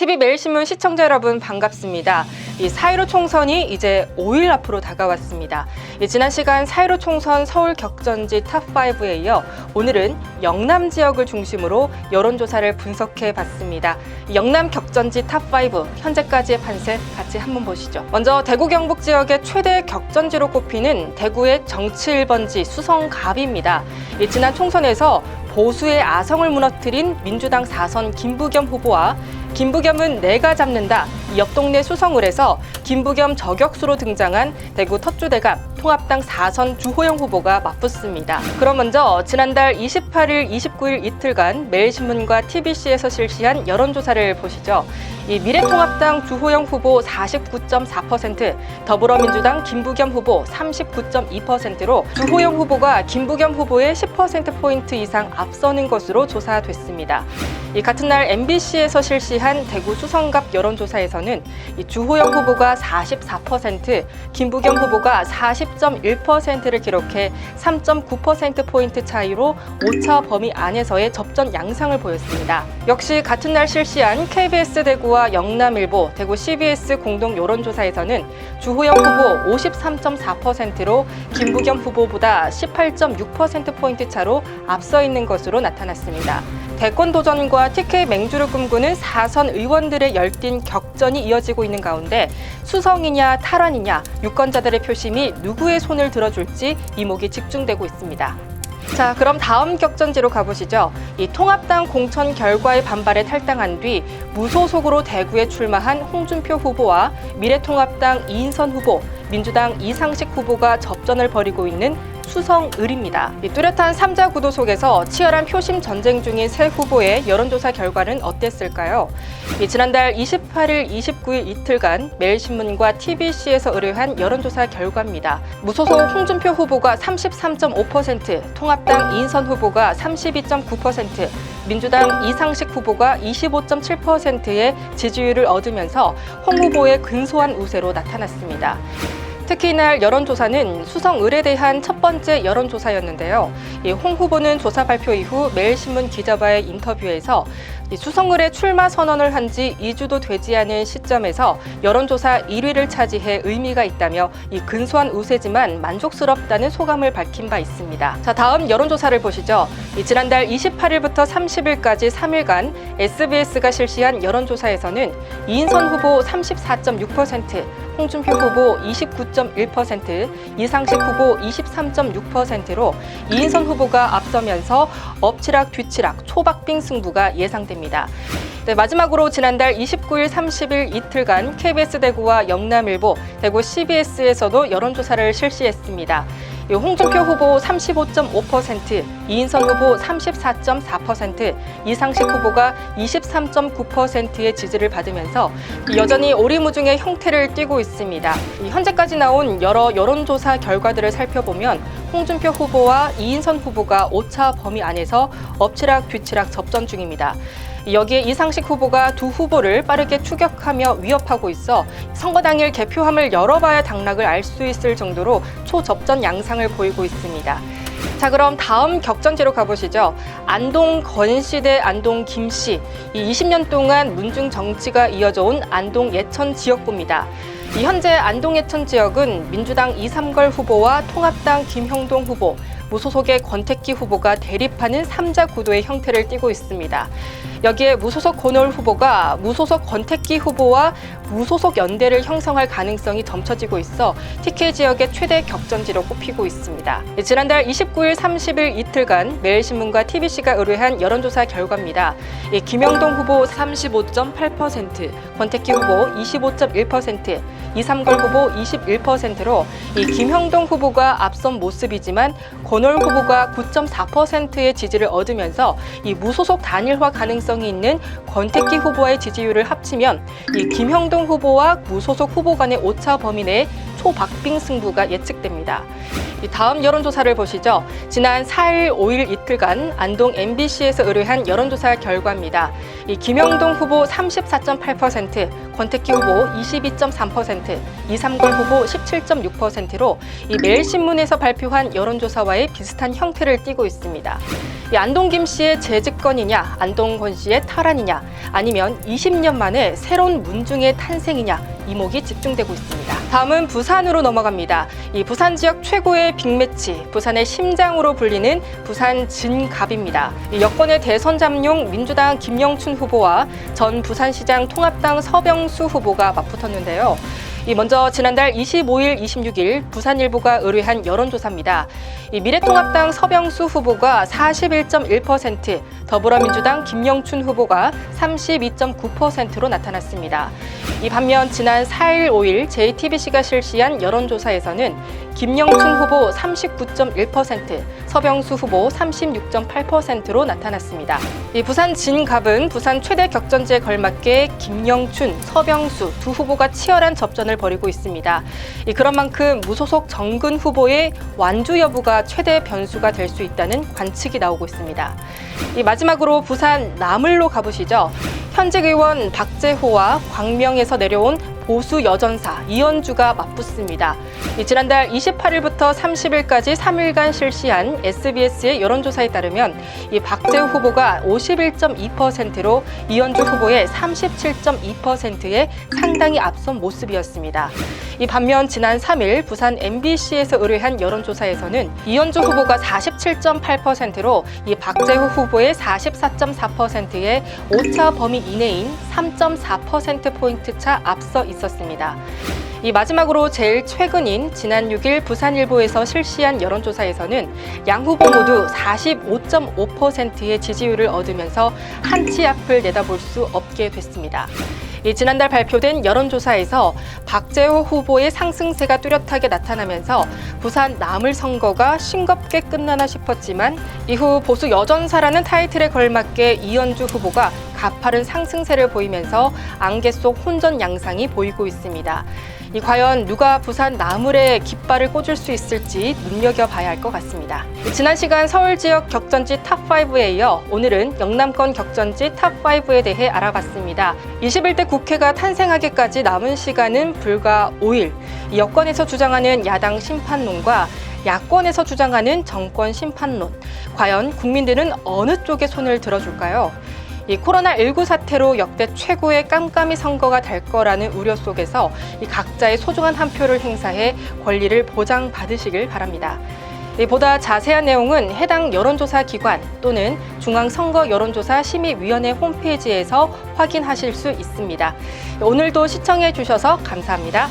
TV 매일신문 시청자 여러분 반갑습니다. 이 4.15 총선이 이제 5일 앞으로 다가왔습니다. 지난 시간 4.15 총선 서울 격전지 탑5에 이어 오늘은 영남 지역을 중심으로 여론조사를 분석해 봤습니다. 영남 격전지 탑5 현재까지의 판세 같이 한번 보시죠. 먼저 대구 경북 지역의 최대 격전지로 꼽히는 대구의 정치 1번지 수성갑입니다. 지난 총선에서 보수의 아성을 무너뜨린 민주당 4선 김부겸 후보와 김부겸은 내가 잡는다. 옆 동네 수성을에서 김부겸 저격수로 등장한 대구 텃주대감 통합당 4선 주호영 후보가 맞붙습니다. 그럼 먼저 지난달 28일, 29일 이틀간 매일신문과 TBC에서 실시한 여론조사를 보시죠. 이 미래통합당 주호영 후보 49.4%, 더불어민주당 김부겸 후보 39.2%로 주호영 후보가 김부겸 후보의 10%포인트 이상 앞서는 것으로 조사됐습니다. 이 같은 날 MBC에서 실시한 대구 수성갑 여론조사에서는 이 주호영 후보가 44%, 김부겸 후보가 40.1%를 기록해 3.9%포인트 차이로 오차 범위 안에서의 접전 양상을 보였습니다. 역시 같은 날 실시한 KBS 대구와 영남일보, 대구 CBS 공동 여론조사에서는 주호영 후보 53.4%로 김부겸 후보보다 18.6%포인트 차로 앞서 있는 것으로 나타났습니다. 대권 도전과 TK 맹주를 꿈꾸는 4선 의원들의 열띤 격전이 이어지고 있는 가운데 수성이냐 탈환이냐 유권자들의 표심이 누구의 손을 들어줄지 이목이 집중되고 있습니다. 자, 그럼 다음 격전지로 가보시죠. 이 통합당 공천 결과에 반발해 탈당한 뒤 무소속으로 대구에 출마한 홍준표 후보와 미래통합당 이인선 후보, 민주당 이상식 후보가 접전을 벌이고 있는 수성을입니다. 이 뚜렷한 3자 구도 속에서 치열한 표심 전쟁 중인 세 후보의 여론조사 결과는 어땠을까요? 지난달 28일, 29일 이틀간 매일신문과 TBC에서 의뢰한 여론조사 결과입니다. 무소속 홍준표 후보가 33.5%, 통합당 이인선 후보가 32.9%, 민주당 이상식 후보가 25.7%의 지지율을 얻으면서 홍 후보의 근소한 우세로 나타났습니다. 특히 이날 여론조사는 수성을에 대한 첫 번째 여론조사였는데요. 홍 후보는 조사 발표 이후 매일신문 기자와의 인터뷰에서 수성을에 출마 선언을 한 지 2주도 되지 않은 시점에서 여론조사 1위를 차지해 의미가 있다며 이 근소한 우세지만 만족스럽다는 소감을 밝힌 바 있습니다. 자, 다음 여론조사를 보시죠. 지난달 28일부터 30일까지 3일간 SBS가 실시한 여론조사에서는 이인선 후보 34.6%, 홍준표 후보 29.1%, 이상식 후보 23.6%로 이인선 후보가 앞서면서 엎치락 뒤치락 초박빙 승부가 예상됩니다. 네, 마지막으로 지난달 29일, 30일 이틀간 KBS 대구와 영남일보, 대구 CBS에서도 여론조사를 실시했습니다. 홍준표 후보 35.5%, 이인선 후보 34.4%, 이상식 후보가 23.9%의 지지를 받으면서 여전히 오리무중의 형태를 띠고 있습니다. 현재까지 나온 여러 여론조사 결과들을 살펴보면 홍준표 후보와 이인선 후보가 오차 범위 안에서 엎치락 뒤치락 접전 중입니다. 여기에 이상식 후보가 두 후보를 빠르게 추격하며 위협하고 있어 선거 당일 개표함을 열어봐야 당락을 알 수 있을 정도로 초접전 양상을 보이고 있습니다. 자, 그럼 다음 격전지로 가보시죠. 안동 건씨 대 안동 김씨. 이 20년 동안 문중 정치가 이어져 온 안동 예천 지역구입니다. 현재 안동 예천 지역은 민주당 이삼걸 후보와 통합당 김형동 후보, 무소속의 권택기 후보가 대립하는 3자 구도의 형태를 띠고 있습니다. 여기에 무소속 권오을 후보가 무소속 권택기 후보와 무소속 연대를 형성할 가능성이 점쳐지고 있어 TK 지역의 최대 격전지로 꼽히고 있습니다. 지난달 29일, 30일 이틀간 매일신문과 TBC가 의뢰한 여론조사 결과입니다. 김형동 후보 35.8%, 권택기 후보 25.1%, 이삼걸 후보 21%로 김형동 후보가 앞선 모습이지만 권오을 후보가 9.4%의 지지를 얻으면서 이 무소속 단일화 가능성이 있는 권택기 후보와의 지지율을 합치면 이 김형동 후보와 무소속 후보 간의 오차 범위 내에 초박빙 승부가 예측됩니다. 다음 여론조사를 보시죠. 지난 4일, 5일 이틀간 안동 MBC에서 의뢰한 여론조사 결과입니다. 김영동 후보 34.8%, 권택기 후보 22.3%, 이삼걸 후보 17.6%로 매일신문에서 발표한 여론조사와의 비슷한 형태를 띠고 있습니다. 안동 김 씨의 재집권이냐, 안동 권 씨의 탈환이냐, 아니면 20년 만에 새로운 문중의 탄생이냐, 이목이 집중되고 있습니다. 다음은 부산으로 넘어갑니다. 부산 지역 최고의 빅매치, 부산의 심장으로 불리는 부산 진갑입니다. 여권의 대선 잠룡 민주당 김영춘 후보와 전 부산시장 통합당 서병수 후보가 맞붙었는데요. 먼저 지난달 25일, 26일 부산일보가 의뢰한 여론조사입니다. 미래통합당 서병수 후보가 41.1%, 더불어민주당 김영춘 후보가 32.9%로 나타났습니다. 반면 지난 4일, 5일 JTBC가 실시한 여론조사에서는 김영춘 후보 39.1%, 서병수 후보 36.8%로 나타났습니다. 부산 진갑은 부산 최대 격전지에 걸맞게 김영춘, 서병수 두 후보가 치열한 접전을 벌이고 있습니다. 그런 만큼 무소속 정근 후보의 완주 여부가 최대 변수가 될 수 있다는 관측이 나오고 있습니다. 마지막으로 부산 남을로 가보시죠. 현직 의원 박재호와 광명에서 내려온 보수 여전사 이현주가 맞붙습니다. 지난달 28일부터 30일까지 3일간 실시한 SBS의 여론조사에 따르면 박재호 후보가 51.2%로 이현주 후보의 37.2%에 상당히 앞선 모습이었습니다. 반면 지난 3일 부산 MBC에서 의뢰한 여론조사에서는 이현주 후보가 47.8%로 박재호 후보의 44.4%의 오차 범위 이내인 3.4%포인트 차 앞서 있었습니다. 마지막으로 제일 최근인 지난 6일 부산일보에서 실시한 여론조사에서는 양 후보 모두 45.5%의 지지율을 얻으면서 한치 앞을 내다볼 수 없게 됐습니다. 지난달 발표된 여론조사에서 박재호 후보의 상승세가 뚜렷하게 나타나면서 부산 남을 선거가 싱겁게 끝나나 싶었지만 이후 보수 여전사라는 타이틀에 걸맞게 이현주 후보가 가파른 상승세를 보이면서 안개 속 혼전 양상이 보이고 있습니다. 과연 누가 부산 나물에 깃발을 꽂을 수 있을지 눈여겨봐야 할 것 같습니다. 지난 시간 서울 지역 격전지 탑5에 이어 오늘은 영남권 격전지 탑5에 대해 알아봤습니다. 21대 국회가 탄생하기까지 남은 시간은 불과 5일. 여권에서 주장하는 야당 심판론과 야권에서 주장하는 정권 심판론. 과연 국민들은 어느 쪽에 손을 들어줄까요? 코로나19 사태로 역대 최고의 깜깜이 선거가 될 거라는 우려 속에서 각자의 소중한 한 표를 행사해 권리를 보장받으시길 바랍니다. 보다 자세한 내용은 해당 여론조사 기관 또는 중앙선거여론조사심의위원회 홈페이지에서 확인하실 수 있습니다. 오늘도 시청해 주셔서 감사합니다.